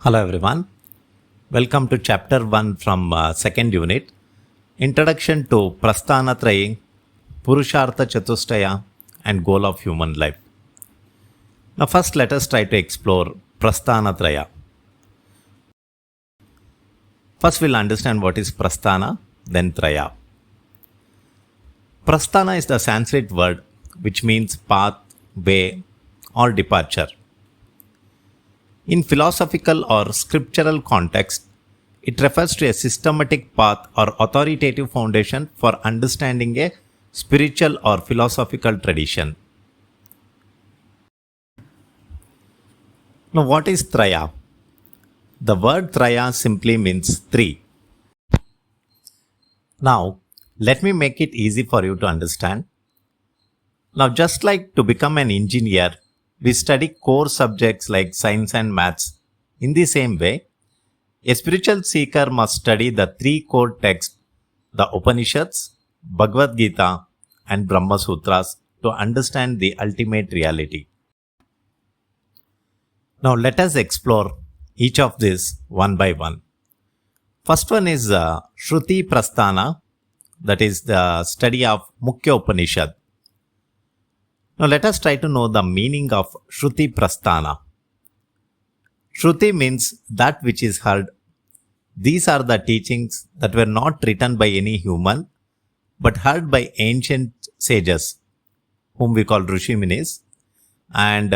Hello everyone, welcome to chapter 1 from second unit, Introduction to Prasthanatrayi, Purushartha Chatushtaya and Goal of Human Life. Now first let us try to explore Prasthanatraya. First we'll understand what is Prasthana, then Traya. Prasthana is the Sanskrit word which means path, way or departure. In philosophical or scriptural context, it refers to a systematic path or authoritative foundation for understanding a spiritual or philosophical tradition. Now, what is Traya? The word Traya simply means three. Now, let me make it easy for you to understand. Now, just like to become an engineer, we study core subjects like science and maths. In the same way, a spiritual seeker must study the three core texts, the Upanishads, Bhagavad Gita, and Brahma Sutras to understand the ultimate reality. Now let us explore each of these one by one. First one is Shruti Prasthana, that is the study of Mukhya Upanishad. Now let us try to know the meaning of Shruti Prasthana. Shruti means that which is heard. These are the teachings that were not written by any human, but heard by ancient sages, whom we call Rishiminis, and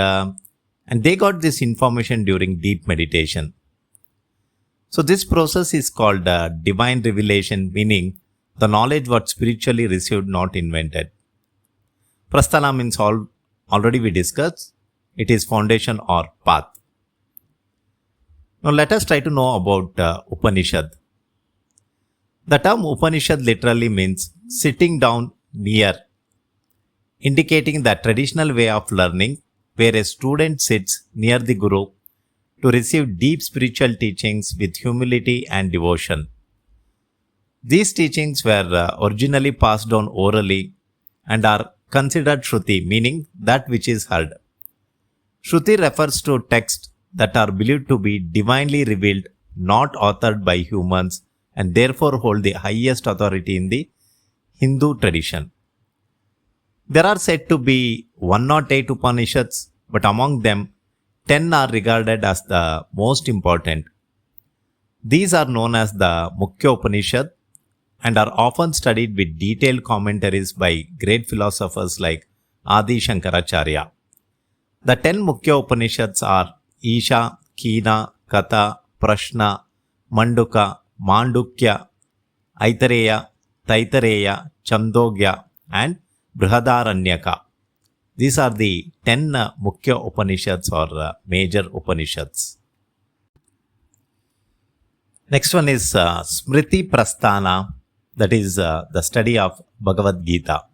they got this information during deep meditation. So this process is called divine revelation, meaning the knowledge what spiritually received, not invented. Prasthana means already we discussed, it is foundation or path. Now let us try to know about Upanishad. The term Upanishad literally means sitting down near, indicating the traditional way of learning where a student sits near the Guru to receive deep spiritual teachings with humility and devotion. These teachings were originally passed down orally and are considered Shruti, meaning that which is heard. Shruti refers to texts that are believed to be divinely revealed, not authored by humans, and therefore hold the highest authority in the Hindu tradition. There are said to be 108 Upanishads, but among them, 10 are regarded as the most important. These are known as the Mukhya Upanishad and are often studied with detailed commentaries by great philosophers like Adi Shankaracharya. The 10 Mukhya Upanishads are Isha, Kina, Katha, Prashna, Manduka, Mandukya, Aitareya, Taitareya, Chandogya and Brihadaranyaka. These are the 10 Mukhya Upanishads or major Upanishads. Next one is Smriti Prasthana, that is the study of Bhagavad Gita.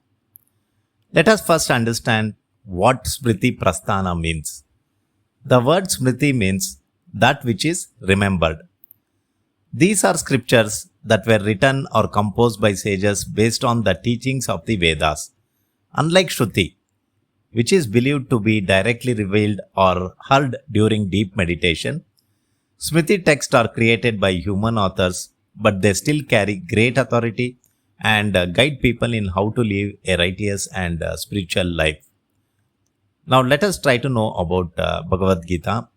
Let us first understand what Smriti Prasthana means. The word Smriti means that which is remembered. These are scriptures that were written or composed by sages based on the teachings of the Vedas. Unlike Shruti, which is believed to be directly revealed or heard during deep meditation, Smriti texts are created by human authors, but they still carry great authority and guide people in how to live a righteous and spiritual life. Now let us try to know about Bhagavad Gita.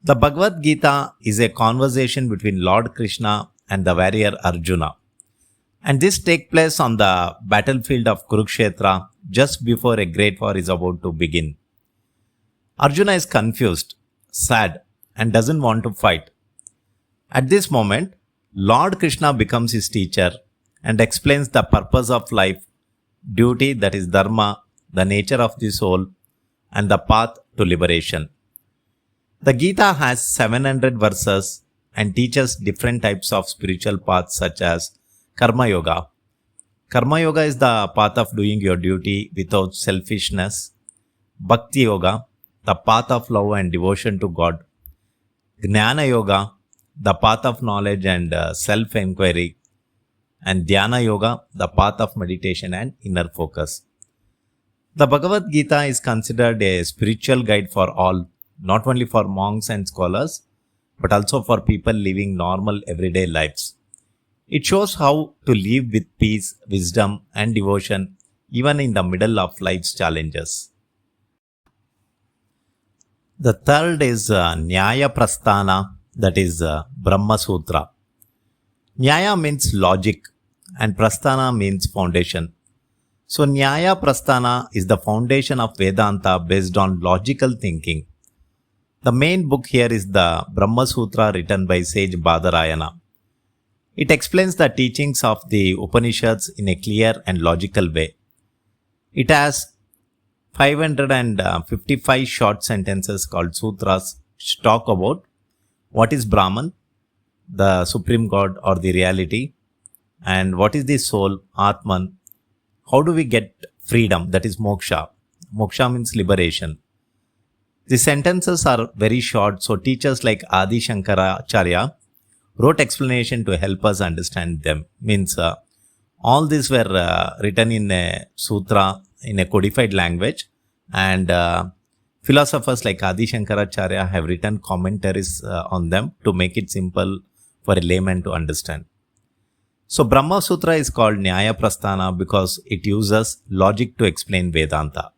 The Bhagavad Gita is a conversation between Lord Krishna and the warrior Arjuna. And this takes place on the battlefield of Kurukshetra just before a great war is about to begin. Arjuna is confused, sad, and doesn't want to fight. At this moment, Lord Krishna becomes his teacher and explains the purpose of life, duty, that is Dharma, the nature of the soul, and the path to liberation. The Gita has 700 verses and teaches different types of spiritual paths such as Karma Yoga. Karma Yoga is the path of doing your duty without selfishness. Bhakti Yoga, the path of love and devotion to God. Jnana Yoga, the path of knowledge and self-enquiry. And Dhyana Yoga, the path of meditation and inner focus. The Bhagavad Gita is considered a spiritual guide for all, not only for monks and scholars, but also for people living normal everyday lives. It shows how to live with peace, wisdom, and devotion even in the middle of life's challenges. The third is Nyaya Prasthana, that is Brahma Sutra. Nyaya means logic and Prasthana means foundation. So Nyaya Prasthana is the foundation of Vedanta based on logical thinking. The main book here is the Brahma Sutra written by sage Badarayana. It explains the teachings of the Upanishads in a clear and logical way. It has 555 short sentences called sutras which talk about what is Brahman, the supreme God or the reality, and what is the soul, Atman, how do we get freedom, that is Moksha. Moksha means liberation. The sentences are very short, so teachers like Adi Shankaracharya wrote explanation to help us understand them. Means all these were written in a sutra in a codified language, and philosophers like Adi Shankaracharya have written commentaries on them to make it simple for a layman to understand. So Brahma Sutra is called Nyaya Prasthana because it uses logic to explain Vedanta.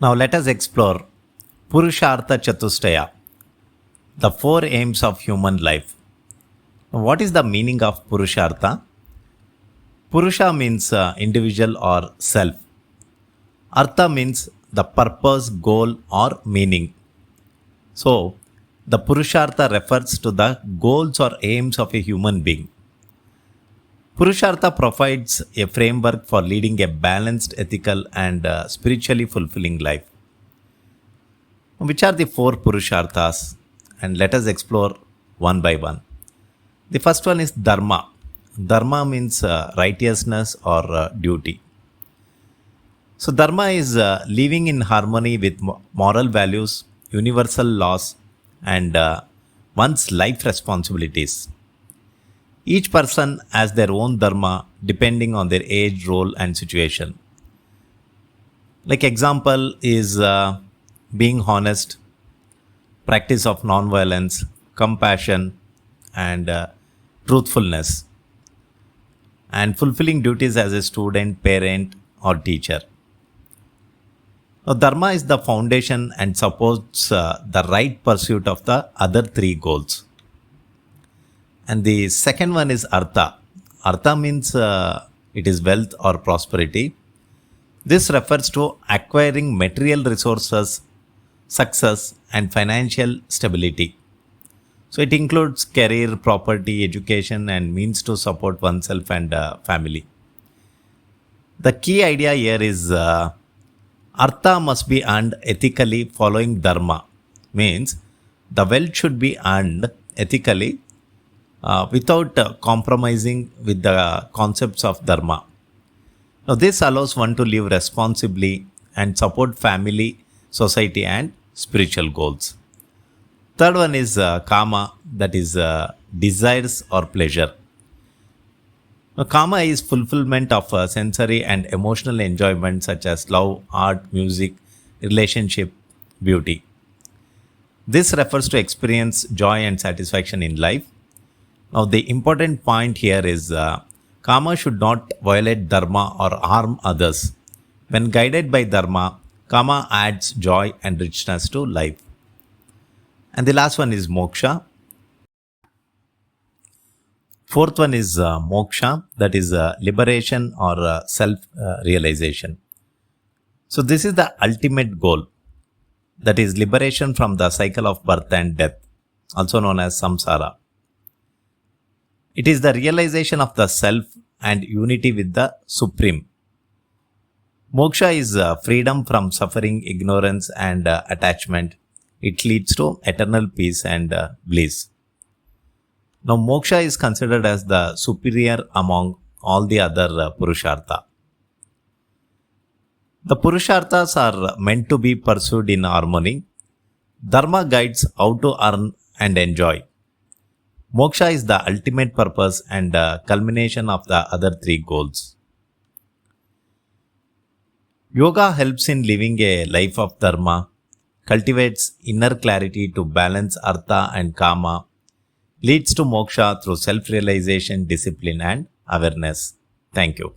Now let us explore Purushartha Chatushtaya, the four aims of human life. What is the meaning of Purushartha? Purusha means individual or self. Artha means the purpose, goal or meaning. So, the Purushartha refers to the goals or aims of a human being. Purushartha provides a framework for leading a balanced, ethical and spiritually fulfilling life. Which are the four Purusharthas? And let us explore one by one. The first one is Dharma. Dharma means righteousness or duty. So Dharma is living in harmony with moral values, universal laws and one's life responsibilities. Each person has their own Dharma depending on their age, role and situation. Like example is being honest, practice of non-violence, compassion and truthfulness, and fulfilling duties as a student, parent or teacher. Now, Dharma is the foundation and supports the right pursuit of the other three goals. And the second one is Artha. Artha means it is wealth or prosperity. This refers to acquiring material resources, success and financial stability. So it includes career, property, education and means to support oneself and family. The key idea here is Artha must be earned ethically following Dharma. Means the wealth should be earned ethically without compromising with the concepts of Dharma. Now this allows one to live responsibly and support family, society and spiritual goals. Third one is Kama, that is desires or pleasure. Now, Kama is fulfillment of sensory and emotional enjoyment such as love, art, music, relationship, beauty. This refers to experience joy and satisfaction in life. Now the important point here is Kama should not violate Dharma or harm others. When guided by Dharma, Kama adds joy and richness to life. And the last one is Moksha. Fourth one is Moksha, that is liberation or self-realization. So this is the ultimate goal, that is liberation from the cycle of birth and death, also known as samsara. It is the realization of the self and unity with the Supreme. Moksha is freedom from suffering, ignorance and attachment. It leads to eternal peace and bliss. Now, Moksha is considered as the superior among all the other Purushartha. The Purusharthas are meant to be pursued in harmony. Dharma guides how to earn and enjoy. Moksha is the ultimate purpose and culmination of the other three goals. Yoga helps in living a life of Dharma, cultivates inner clarity to balance artha and kama, leads to moksha through self realization, discipline, and awareness. Thank you.